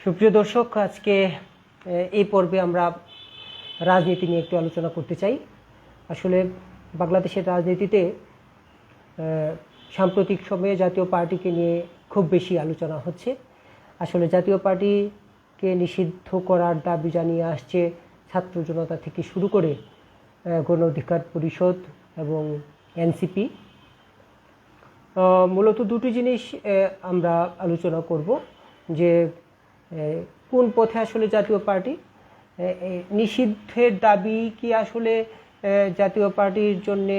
সুপ্রিয় দর্শক, আজকে এই পর্বে আমরা রাজনীতি নিয়ে একটু আলোচনা করতে চাই। আসলে বাংলাদেশের রাজনীতিতে সাম্প্রতিক সময়ে জাতীয় পার্টিকে নিয়ে খুব বেশি আলোচনা হচ্ছে। আসলে জাতীয় পার্টিকে নিষিদ্ধ করার দাবি জানিয়ে আসছে ছাত্র জনতা থেকে শুরু করে গণ অধিকার পরিষদ এবং এনসিপি। মূলত দুটি জিনিস আমরা আলোচনা করব, যে কোন পথে আসলে জাতীয় পার্টি, নিষিদ্ধের দাবি কি আসলে জাতীয় পার্টির জন্যে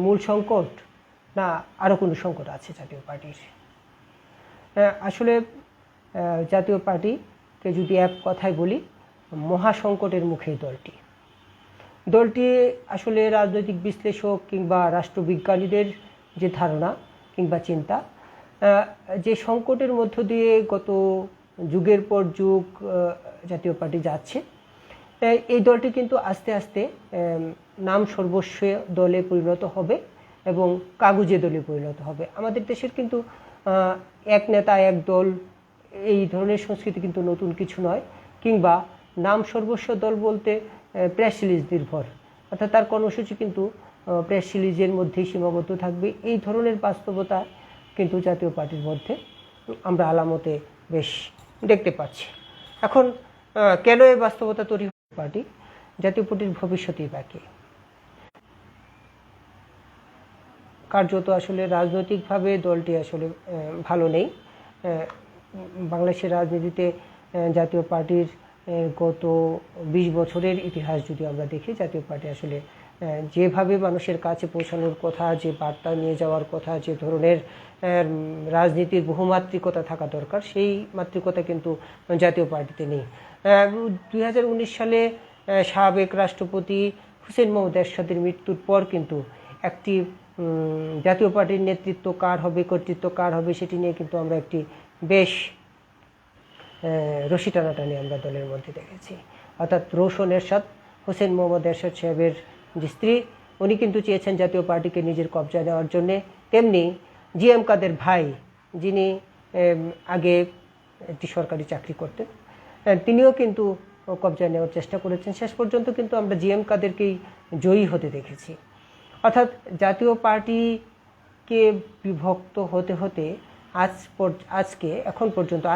মূল সংকট, না আরও কোনো সংকট আছে জাতীয় পার্টির। আসলে জাতীয় পার্টিকে যদি এক কথায় বলি, মহাসংকটের মুখে দলটি আসলে রাজনৈতিক বিশ্লেষক কিংবা রাষ্ট্রবিজ্ঞানীদের যে ধারণা কিংবা চিন্তা, যে সংকটের মধ্য দিয়ে গত যুগের পর যুগ জাতীয় পার্টি যাচ্ছে, এই দলটি কিন্তু আস্তে আস্তে নাম সর্বস্ব দলে পরিণত হবে এবং কাগুজে দলে পরিণত হবে। আমাদের দেশের কিন্তু এক নেতা এক দল এই ধরনের সংস্কৃতি কিন্তু নতুন কিছু নয়, কিংবা নাম সর্বস্ব দল বলতে প্রেস রিলিজ নির্ভর, অর্থাৎ তার কর্মসূচি কিন্তু প্রেস রিলিজের মধ্যেই সীমাবদ্ধ থাকবে। এই ধরনের বাস্তবতা কিন্তু জাতীয় পার্টির মধ্যে আমরা আলামতে বেশ দেখতে পাচ্ছি। এখন কেন এই বাস্তবতা তৈরি পার্টি, জাতীয় পার্টির ভবিষ্যতেই বাকি। কার্যত আসলে রাজনৈতিকভাবে দলটি আসলে ভালো নেই। বাংলাদেশের রাজনীতিতে জাতীয় পার্টির গত 20 বছরের ইতিহাস যদি আমরা দেখি, জাতীয় পার্টি আসলে যেভাবে মানুষের কাছে পৌঁছানোর কথা, যে বার্তা নিয়ে যাওয়ার কথা, যে ধরনের রাজনীতির বহুমাত্রিকতা থাকা দরকার, সেই মাত্রিকতা কিন্তু জাতীয় পার্টিতে নেই। 2019 সালে সাবেক রাষ্ট্রপতি হুসেইন মোহাম্মদ এরশাদের মৃত্যুর পর কিন্তু একটি জাতীয় পার্টির নেতৃত্ব কার হবে, কর্তৃত্ব কার হবে, সেটি নিয়ে কিন্তু আমরা একটি বেশ রশি টানাটানি আমরা দলের মধ্যে দেখেছি। অর্থাৎ রওশন এরশাদ, হুসেইন মোহাম্মদ এরশাদ সাহেবের যে স্ত্রী, উনি কিন্তু চেয়েছেন জাতীয় পার্টিকে নিজের কবজায় নেওয়ার জন্যে। তেমনি জিএম কাদের ভাই, যিনি আগে একটি সরকারি চাকরি করতেন, তিনিও কিন্তু কবজায় নেওয়ার চেষ্টা করেছেন। শেষ পর্যন্ত কিন্তু আমরা জিএম কাদেরকেই জয়ী হতে দেখেছি। অর্থাৎ জাতীয় পার্টিকে বিভক্ত হতে হতে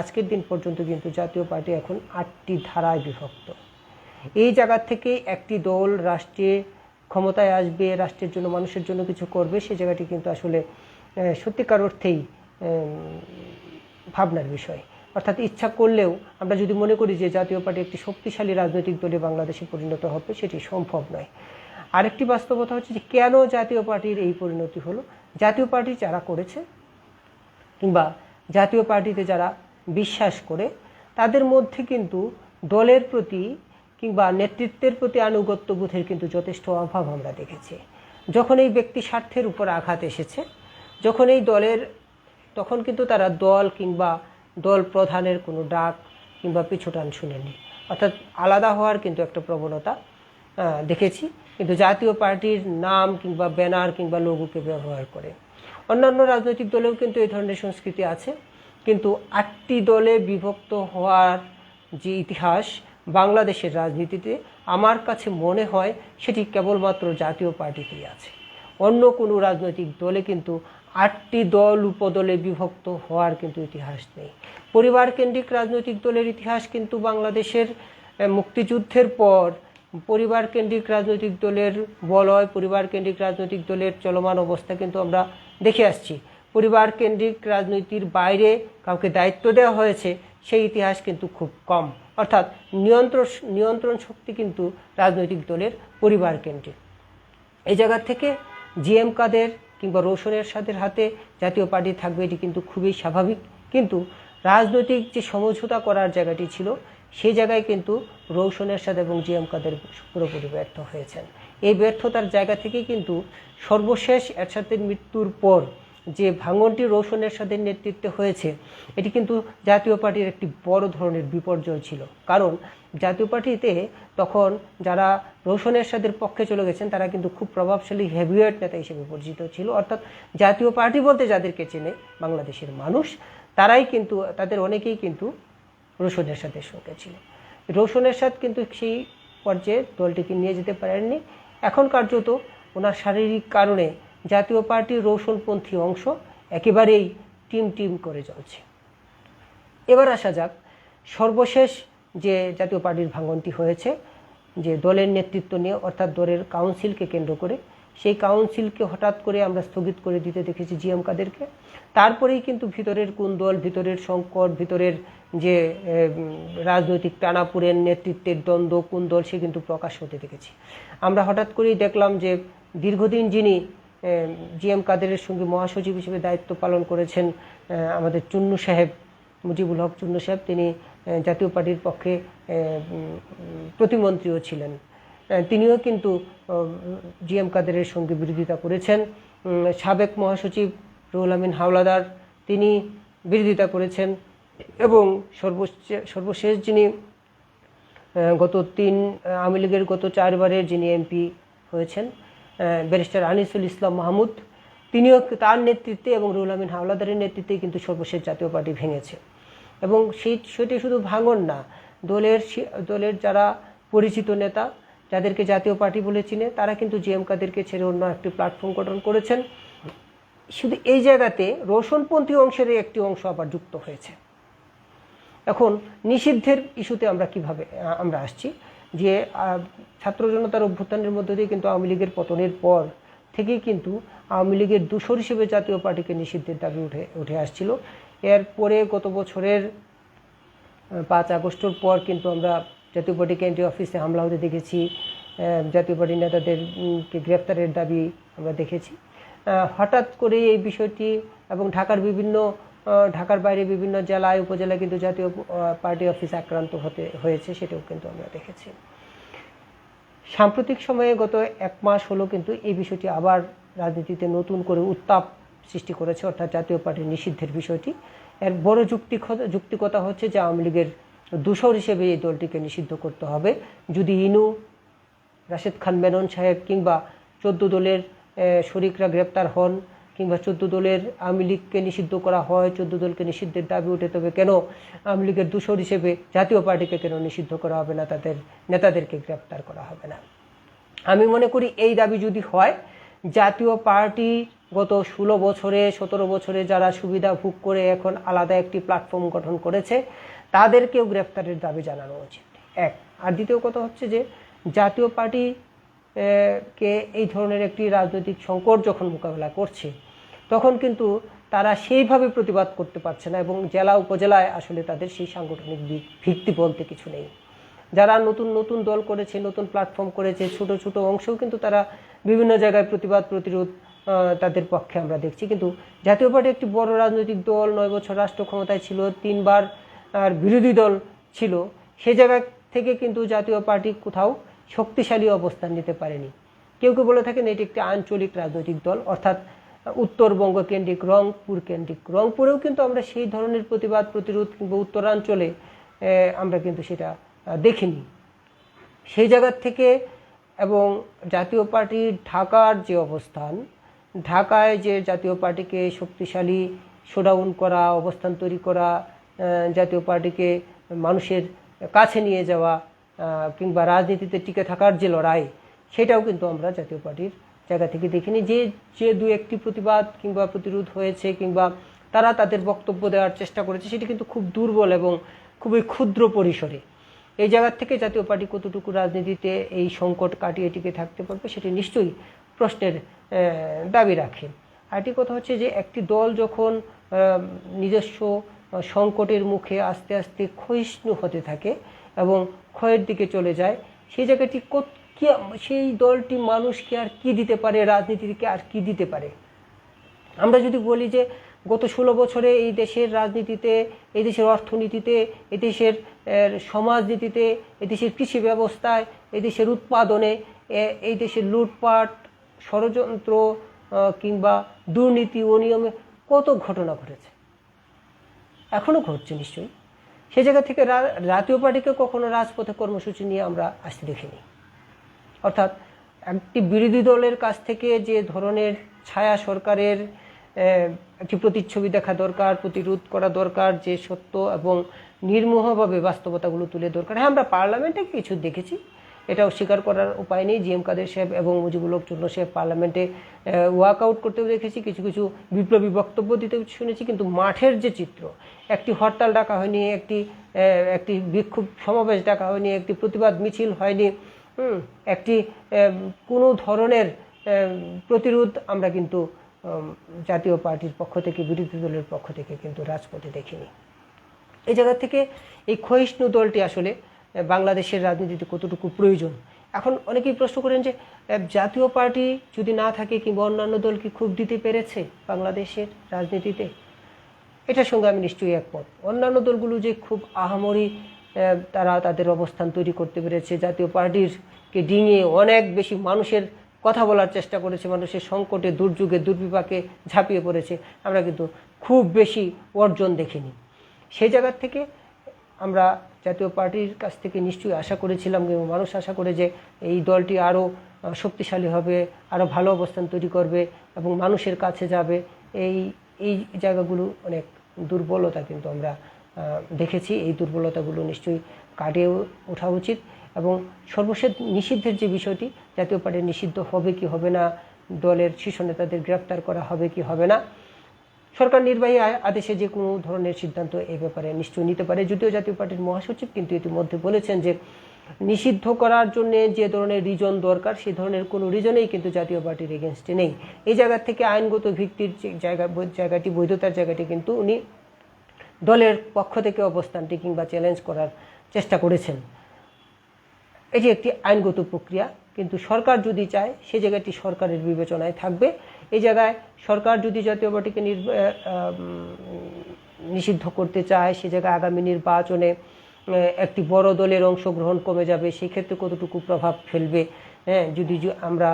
আজকের দিন পর্যন্ত কিন্তু জাতীয় পার্টি এখন 8টি ধারায় বিভক্ত। এই জায়গা থেকে একটি দল রাষ্ট্রে ক্ষমতায় আসবে, রাষ্ট্রের জন্য মানুষের জন্য কিছু করবে, সে জায়গাটি কিন্তু আসলে সত্যিকার অর্থেই ভাবনার বিষয়। অর্থাৎ ইচ্ছা করলেও আমরা যদি মনে করি যে জাতীয় পার্টি একটি শক্তিশালী রাজনৈতিক দলে বাংলাদেশে পরিণত হবে, সেটি সম্ভব নয়। আরেকটি বাস্তবতা হচ্ছে যে কেন জাতীয় পার্টির এই পরিণতি হলো। জাতীয় পার্টি যারা করেছে কিংবা জাতীয় পার্টিতে যারা বিশ্বাস করে, তাদের মধ্যে কিন্তু দলের প্রতি কিংবা নেতৃত্বের প্রতি আনুগত্য বোধের কিন্তু যথেষ্ট অভাব আমরা দেখেছি। যখন এই ব্যক্তি স্বার্থের উপর আঘাত এসেছে, যখন এই দলের, তখন কিন্তু তারা দল কিংবা দল প্রধানের কোনো ডাক কিংবা পিছুটান শুনেনি। অর্থাৎ আলাদা হওয়ার কিন্তু একটা প্রবণতা দেখেছি, কিন্তু জাতীয় পার্টির নাম কিংবা ব্যানার কিংবা লোগোকে ব্যবহার করে। অন্যান্য রাজনৈতিক দলেও কিন্তু এই ধরনের সংস্কৃতি আছে, কিন্তু 8টি দলে বিভক্ত হওয়ার যে ইতিহাস বাংলাদেশের রাজনীতিতে আমার কাছে মনে হয় সেটি কেবলমাত্র জাতীয় পার্টিতেই আছে। অন্য কোনো রাজনৈতিক দলে কিন্তু 8টি দল উপদলে বিভক্ত হওয়ার কিন্তু ইতিহাস নেই। পরিবার কেন্দ্রিক রাজনৈতিক দলের ইতিহাস কিন্তু বাংলাদেশের মুক্তিযুদ্ধের পর পরিবার কেন্দ্রিক রাজনৈতিক দলের বলয়, পরিবার কেন্দ্রিক রাজনৈতিক দলের চলমান অবস্থা কিন্তু আমরা দেখে আসছি। পরিবার কেন্দ্রিক রাজনীতির বাইরে কাউকে দায়িত্ব দেওয়া হয়েছে, সেই ইতিহাস কিন্তু খুব কম। অর্থাৎ নিয়ন্ত্রণ শক্তি কিন্তু রাজনৈতিক দলের পরিবার কেন্দ্রিক। এই জায়গা থেকে জিএম কাদের কিংবা রওশন এরশাদের হাতে জাতীয় পার্টি থাকবে, এটি কিন্তু খুবই স্বাভাবিক। কিন্তু রাজনৈতিক যে সমঝোতা করার জায়গাটি ছিল, সেই জায়গায় কিন্তু রওশন এরশাদ এবং জিএম কাদের পুরোপুরি ব্যর্থ হয়েছেন। এই ব্যর্থতার জায়গা থেকেই কিন্তু সর্বশেষ এরশাদের মৃত্যুর পর যে ভাঙনটি রওশন এরশাদের নেতৃত্বে হয়েছে, এটি কিন্তু জাতীয় পার্টির একটি বড় ধরনের বিপর্যয় ছিল। কারণ জাতীয় পার্টিতে তখন যারা রওশন এরশাদের পক্ষে চলে গেছেন, তারা কিন্তু খুব প্রভাবশালী হেভিওয়েট নেতা হিসেবে পরিচিত ছিল। অর্থাৎ জাতীয় পার্টি বলতে যাদেরকে চেনে বাংলাদেশের মানুষ, তারাই কিন্তু, তাদের অনেকেই কিন্তু রোশন এরশাদের সঙ্গে ছিল। রোশন এরশাদ কিন্তু সেই পর্যায়ে দলটিকে নিয়ে যেতে পারেননি। এখন কার্যত ওনার শারীরিক কারণে জাতীয় পার্টির রোশনপন্থী অংশ একেবারেই টিম করে চলছে। এবার আসা যাক সর্বশেষ যে জাতীয় পার্টির ভাঙনটি হয়েছে, যে দলের নেতৃত্ব নিয়ে, অর্থাৎ দলের কাউন্সিলকে কেন্দ্র করে। সেই কাউন্সিলকে হঠাৎ করে আমরা স্থগিত করে দিতে দেখেছি জিএম কাদেরকে। তারপরেই কিন্তু ভিতরের কুন্দল, ভিতরের সংকট, ভিতরের যে রাজনৈতিক টানাপোড়েন, নেতৃত্বের দ্বন্দ্ব, কুন্দল, সে কিন্তু প্রকাশ হতে দেখেছি আমরা। হঠাৎ করেই দেখলাম যে দীর্ঘদিন যিনি জিএম কাদেরের সঙ্গে মহাসচিব হিসেবে দায়িত্ব পালন করেছেন আমাদের চুন্নু সাহেব, মুজিবুল হক চুন্নু সাহেব, তিনি জাতীয় পার্টির পক্ষে প্রতিমন্ত্রীও ছিলেন। তিনিও কিন্তু জিএম কাদেরের সঙ্গে বিরোধিতা করেছেন। সাবেক মহাসচিব রুহুল আমিন হাওলাদার, তিনি বিরোধিতা করেছেন। এবং সর্বশেষ যিনি আওয়ামী লীগের গত 4 বারের যিনি এমপি হয়েছেন, ব্যারিস্টার আনিসুল ইসলাম মাহমুদ, তিনিও তার নেতৃত্বে এবং রুহুল আমিন হাওলাদারের নেতৃত্বে কিন্তু সর্বশেষ জাতীয় পার্টি ভেঙেছে। এবং সেটি শুধু ভাঙন না, দলের যারা পরিচিত নেতা, যাদেরকে জাতীয় পার্টি বলে চিনে, তারা কিন্তু জিএম কাদেরকে ছেড়ে অন্য একটি প্ল্যাটফর্ম গঠন করেছেন। শুধু এই জায়গাতে রোশনপন্থী অংশের একটি অংশ আবার যুক্ত হয়েছে। এখন নিষিদ্ধের ইস্যুতে আমরা আসছি যে ছাত্র জনতার অভ্যুত্থানের মধ্য দিয়ে কিন্তু আওয়ামী লীগের পতনের পর থেকেই কিন্তু আওয়ামী লীগের দূষর হিসেবে জাতীয় পার্টিকে নিষিদ্ধের দাবি উঠে আসছিল। এরপরে গত বছরের 5 আগস্টের পর কিন্তু আমরা জাতীয় পার্টি কেন্দ্রীয় অফিসে হামলা হতে দেখেছি, জাতীয় পার্টির নেতাদেরকে গ্রেফতারের দাবি আমরা দেখেছি। হঠাৎ করে এই বিষয়টি এবং ঢাকার বাইরে বিভিন্ন জেলায় উপজেলায় কিন্তু জাতীয় পার্টি অফিস আক্রান্ত হয়েছে, সেটাও কিন্তু আমরা দেখেছি। সাম্প্রতিক সময়ে গত 1 মাস হলো কিন্তু এই বিষয়টি আবার রাজনীতিতে নতুন করে উত্তাপ সৃষ্টি করেছে, অর্থাৎ জাতীয় পার্টির নিষিদ্ধের বিষয়টি। এর বড় যুক্তিকতা হচ্ছে যে আওয়ামী লীগের দূষর হিসেবে এই দলটিকে নিষিদ্ধ করতে হবে। যদি ইনু, রাশেদ খান মেনন সাহেব কিংবা 14 দলের শরিকরা গ্রেপ্তার হন, কিংবা 14 দলের আওয়ামী লীগকে নিষিদ্ধ করা হয়, 14 দলকে নিষিদ্ধের দাবি উঠে, তবে কেন আওয়ামী লীগের দূষর হিসেবে জাতীয় পার্টিকে কেন নিষিদ্ধ করা হবে না, তাদের নেতাদেরকে গ্রেপ্তার করা হবে না? আমি মনে করি এই দাবি যদি হয়, জাতীয় পার্টি গত 16 বছরে 17 বছরে যারা সুবিধা ভোগ করে এখন আলাদা একটি প্ল্যাটফর্ম গঠন করেছে, তাদেরকেও গ্রেফতারের দাবি জানানো উচিত। আর দ্বিতীয় কথা হচ্ছে যে জাতীয় পার্টি কে এই ধরনের একটি রাজনৈতিক সংকট যখন মোকাবেলা করছে, তখন কিন্তু তারা সেইভাবে প্রতিবাদ করতে পারছে না, এবং জেলা উপজেলায় আসলে তাদের সেই সাংগঠনিক ভিত্তি বলতে কিছু নেই। যারা নতুন দল করেছে, নতুন প্ল্যাটফর্ম করেছে, ছোট অংশেও কিন্তু তারা বিভিন্ন জায়গায় প্রতিরোধ তাদের পক্ষে আমরা দেখছি। কিন্তু জাতীয় পার্টি একটি বড় রাজনৈতিক দল, 9 বছর রাষ্ট্র ক্ষমতায় ছিল, 3 বার আর বিরোধী দল ছিল, সে জায়গা থেকে কিন্তু জাতীয় পার্টি কোথাও শক্তিশালী অবস্থান নিতে পারেনি। কেউ বলে থাকেন এটি একটি আঞ্চলিক রাজনৈতিক দল, অর্থাৎ উত্তরবঙ্গ কেন্দ্রিক, রংপুর কেন্দ্রিক। রংপুরেও কিন্তু আমরা সেই ধরনের প্রতিরোধ কিংবা উত্তরাঞ্চলে আমরা কিন্তু সেটা দেখিনি। সেই জায়গার থেকে এবং জাতীয় পার্টির ঢাকার যে অবস্থান, ঢাকায় যে জাতীয় পার্টিকে শক্তিশালী শোডাউন করা, অবস্থান তৈরি করা, জাতীয় পার্টিকে মানুষের কাছে নিয়ে যাওয়া কিংবা রাজনীতিতে টিকে থাকার যে লড়াই, সেটাও কিন্তু আমরা জাতীয় পার্টির জায়গা থেকে দেখিনি। যে 2-1টি প্রতিবাদ কিংবা প্রতিরোধ হয়েছে কিংবা তারা তাদের বক্তব্য দেওয়ার চেষ্টা করেছে, সেটি কিন্তু খুব দুর্বল এবং খুবই ক্ষুদ্র পরিসরে। এই জায়গা থেকে জাতীয় পার্টি কতটুকু রাজনীতিতে এই সংকট কাটিয়ে টিকে থাকতে পারবে, সেটি নিশ্চয়ই প্রশ্নের দাবি রাখে। আরেকটি কথা হচ্ছে যে একটি দল যখন নিজস্ব সংকটের মুখে আস্তে আস্তে ক্ষয়িষ্ণু হতে থাকে এবং ক্ষয়ের দিকে চলে যায়, সেই জায়গাটি সেই দলটি মানুষকে আর কি দিতে পারে, রাজনীতিকে আর কি দিতে পারে? আমরা যদি বলি যে গত 16 বছরে এই দেশের রাজনীতিতে, এই দেশের অর্থনীতিতে, এই দেশের সমাজনীতিতে, এই দেশের কৃষি ব্যবস্থায়, এই দেশের উৎপাদনে, এই দেশের লুটপাট, ষড়যন্ত্র কিংবা দুর্নীতি, অনিয়মে কত ঘটনা ঘটেছে, এখনও ঘটছে নিশ্চয়ই। সে জায়গা থেকে জাতীয় পার্টিকে কখনো রাজপথে কর্মসূচি নিয়ে আমরা আসতে দেখিনি। অর্থাৎ একটি বিরোধী দলের কাছ থেকে যে ধরনের ছায়া সরকারের একটি প্রতিচ্ছবি দেখা দরকার, প্রতিরোধ করা দরকার, যে সত্য এবং নির্মোহভাবে বাস্তবতাগুলো তুলে দরকার। হ্যাঁ, আমরা পার্লামেন্টে কিছু দেখেছি, এটাও স্বীকার করার উপায় নেই। জিএম কাদের সাহেব এবং মুজিবুল হক চূর্ণ সাহেব পার্লামেন্টে ওয়াকআউট করতেও দেখেছি, কিছু কিছু বিপ্লবী বক্তব্য দিতেও শুনেছি, কিন্তু মাঠের যে চিত্র, একটি হরতাল ডাকা হয়নি, একটি বিক্ষোভ সমাবেশ ডাকা হয়নি, একটি প্রতিবাদ মিছিল হয়নি, একটি কোনো ধরনের প্রতিরোধ আমরা কিন্তু জাতীয় পার্টির পক্ষ থেকে, বিরোধী দলের পক্ষ থেকে কিন্তু রাজপথে দেখিনি। এই জায়গা থেকে এই ক্ষয়িষ্ণু দলটি আসলে বাংলাদেশের রাজনীতিতে কতটুকু প্রয়োজন। এখন অনেকেই প্রশ্ন করেন যে জাতীয় পার্টি যদি না থাকে কিংবা অন্যান্য দল কি খুব দিতে পেরেছে বাংলাদেশের রাজনীতিতে? এটার সঙ্গে আমি নিশ্চয়ই একমত। অন্যান্য দলগুলো যে খুব আহামরি তারা তাদের অবস্থান তৈরি করতে পেরেছে, জাতীয় পার্টিকে ডিঙিয়ে অনেক বেশি মানুষের কথা বলার চেষ্টা করেছে, মানুষের সংকটে, দুর্যোগে, দুর্বিপাকে ঝাঁপিয়ে পড়েছে, আমরা কিন্তু খুব বেশি অর্জন দেখিনি। সেই জায়গার থেকে আমরা জাতীয় পার্টির কাছ থেকে নিশ্চয়ই আশা করেছিলাম, এবং মানুষ আশা করে যে এই দলটি আরও শক্তিশালী হবে, আরও ভালো অবস্থান তৈরি করবে এবং মানুষের কাছে যাবে। এই জায়গাগুলো অনেক দুর্বলতা কিন্তু আমরা দেখেছি। এই দুর্বলতাগুলো নিশ্চয়ই কাটিয়ে ওঠা উচিত। এবং সর্বশেষ নিষিদ্ধের যে বিষয়টি, জাতীয় পার্টি নিষিদ্ধ হবে কি হবে না, দলের শীর্ষ নেতাদের গ্রেপ্তার করা হবে কি হবে না, সরকার নির্বাহী আদেশে যে কোনো ধরনের সিদ্ধান্ত এই ব্যাপারে নিশ্চয়ই নিতে পারে। যদিও জাতীয় পার্টির মহাসচিব কিন্তু ইতিমধ্যে বলেছেন যে নিষিদ্ধ করার জন্য যে ধরনের রিজন দরকার, সেই ধরনের কোনো রিজনেই কিন্তু জাতীয় পার্টির এগেনস্টে নেই। এই জায়গা থেকে আইনগত ভিত্তির জায়গাটি, বৈধতার জায়গাটি কিন্তু উনি দলের পক্ষ থেকে অবস্থানটি কিংবা চ্যালেঞ্জ করার চেষ্টা করেছেন। এটি একটি আইনগত প্রক্রিয়া, কিন্তু সরকার যদি চায় সে জায়গাটি সরকারের বিবেচনায় থাকবে। এই জায়গায় সরকার যদি জাতীয় পার্টিকে নিষিদ্ধ করতে চায়, সে জায়গায় আগামী নির্বাচনে একটি বড় দলের অংশগ্রহণ কমে যাবে, সেই ক্ষেত্রে কতটুকু প্রভাব ফেলবে। যদি আমরা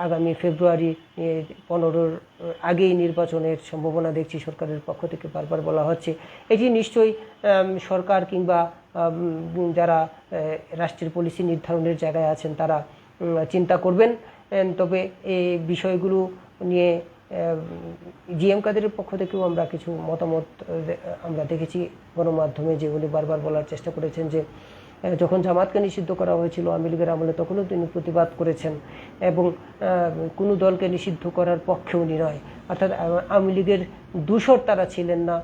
আগামী ফেব্রুয়ারি 15-র আগেই নির্বাচনের সম্ভাবনা দেখছি, সরকারের পক্ষ থেকে বারবার বলা হচ্ছে, এটি নিশ্চয়ই সরকার কিংবা যারা রাষ্ট্রের পলিসি নির্ধারণের জায়গায় আছেন তারা চিন্তা করবেন। তবে এই বিষয়গুলো নিয়ে জিএম কাদেরের পক্ষ থেকেও আমরা কিছু মতামত আমরা দেখেছি গণমাধ্যমে, যেগুলি বারবার বলার চেষ্টা করেছেন যে যখন জামাতকে নিষিদ্ধ করা হয়েছিল আওয়ামী লীগের আমলে, তখনও তিনি প্রতিবাদ করেছেন এবং কোনো দলকে নিষিদ্ধ করার পক্ষে উনি নয়। অর্থাৎ আওয়ামী লীগের দূষর তারা ছিলেন না,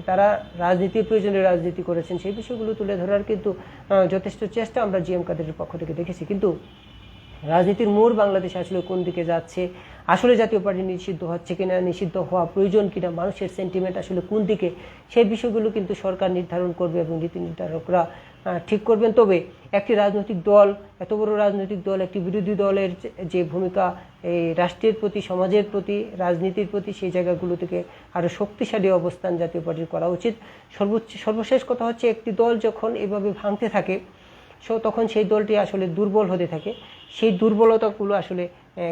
তারা রাজনীতির প্রয়োজনে রাজনীতি করেছেন, সেই বিষয়গুলো তুলে ধরার কিন্তু যথেষ্ট চেষ্টা আমরা জিএম কাদেরের পক্ষ থেকে দেখেছি। কিন্তু রাজনীতির মোড় বাংলাদেশে আসলে কোন দিকে যাচ্ছে, আসলে জাতীয় পার্টি নিষিদ্ধ হচ্ছে কিনা, নিষিদ্ধ হওয়া প্রয়োজন কিনা, মানুষের সেন্টিমেন্ট আসলে কোন দিকে, সেই বিষয়গুলো কিন্তু সরকার নির্ধারণ করবে এবং নীতি নির্ধারকরা ঠিক করবেন। তবে একটি রাজনৈতিক দল, এত বড় রাজনৈতিক দল, একটি বিরোধী দলের যে ভূমিকা এই রাষ্ট্রের প্রতি, সমাজের প্রতি, রাজনীতির প্রতি, সেই জায়গাগুলো থেকে আরও শক্তিশালী অবস্থান জাতীয় পার্টির করা উচিত। সর্বশেষ কথা হচ্ছে, একটি দল যখন এভাবে ভাঙতে থাকে তখন সেই দলটি আসলে দুর্বল হতে থাকে। সেই দুর্বলতাগুলো আসলে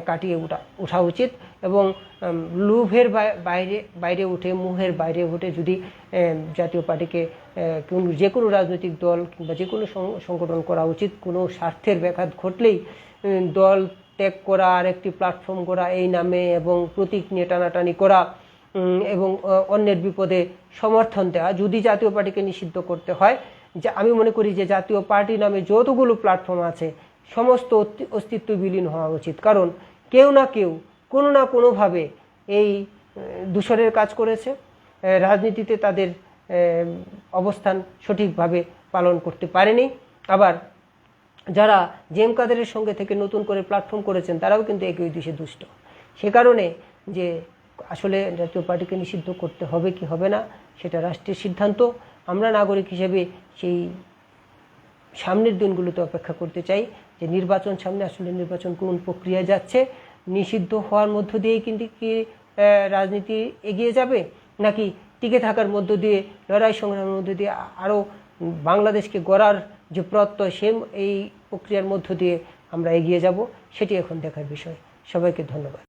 কাটিয়ে ওঠা উচিত এবং লোভের বাইরে উঠে, মোহের বাইরে উঠে যদি জাতীয় পার্টিকে যে কোনো রাজনৈতিক দল কিংবা যে কোনো সংগঠন করা উচিত। কোনো স্বার্থের ব্যাঘাত ঘটলেই দল ত্যাগ করা, আরেকটি প্ল্যাটফর্ম করা এই নামে এবং প্রতীক নিয়ে টানাটানি করা এবং অন্যের বিপদে সমর্থন দেওয়া, যদি জাতীয় পার্টিকে নিষিদ্ধ করতে হয়, যে আমি মনে করি যে জাতীয় পার্টি নামে যতগুলো প্ল্যাটফর্ম আছে সমস্ত অস্তিত্ব বিলীন হওয়া উচিত। কারণ কেউ না কেউ কোনো না কোনোভাবে এই দূষণের কাজ করেছে, রাজনীতিতে তাদের অবস্থান সঠিকভাবে পালন করতে পারেনি। আবার যারা জিএম কাদেরের সঙ্গে থেকে নতুন করে প্ল্যাটফর্ম করেছেন তারাও কিন্তু একই উদ্দেশ্যে দুষ্ট। সে কারণে যে আসলে জাতীয় পার্টিকে নিষিদ্ধ করতে হবে কি হবে না সেটা রাষ্ট্রের সিদ্ধান্ত। আমরা নাগরিক হিসেবে সেই সামনের দিনগুলোতে অপেক্ষা করতে চাই যে নির্বাচন সামনে, আসলে নির্বাচন কোন প্রক্রিয়ায় যাচ্ছে, নিষিদ্ধ হওয়ার মধ্য দিয়েই কিন্তু কি রাজনীতি এগিয়ে যাবে, নাকি টিকে থাকার মধ্য দিয়ে, লড়াই সংগ্রামের মধ্য দিয়ে আরও বাংলাদেশকে গড়ার যে প্রত্যয়, সে এই প্রক্রিয়ার মধ্য দিয়ে আমরা এগিয়ে যাব, সেটি এখন দেখার বিষয়। সবাইকে ধন্যবাদ।